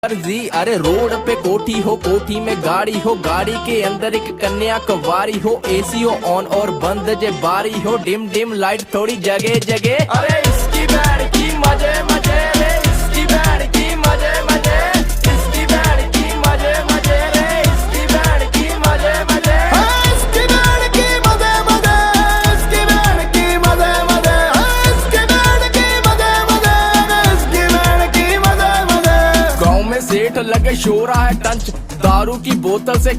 जी अरे रोड पे कोठी हो, कोठी में गाड़ी हो, गाड़ी के अंदर एक कन्या कवारी हो, एसी हो ऑन और बंद जे बारी हो, डिम डिम लाइट थोड़ी जगह जगह। अरे इसकी बैंड की मजे मजे रे, इसकी बैंड की मजे मजे, इसकी बैंड की मजे मजे रे, इसकी बैंड की मजे मजे, इसकी बैंड की मजे मजे, इसकी बैंड की मजे मजे, इसकी बैंड की मजे मजे, इसकी बैंड की मजे मजे। गाँव में सेठ लगे शोरा है टंच, दारू की बोतल से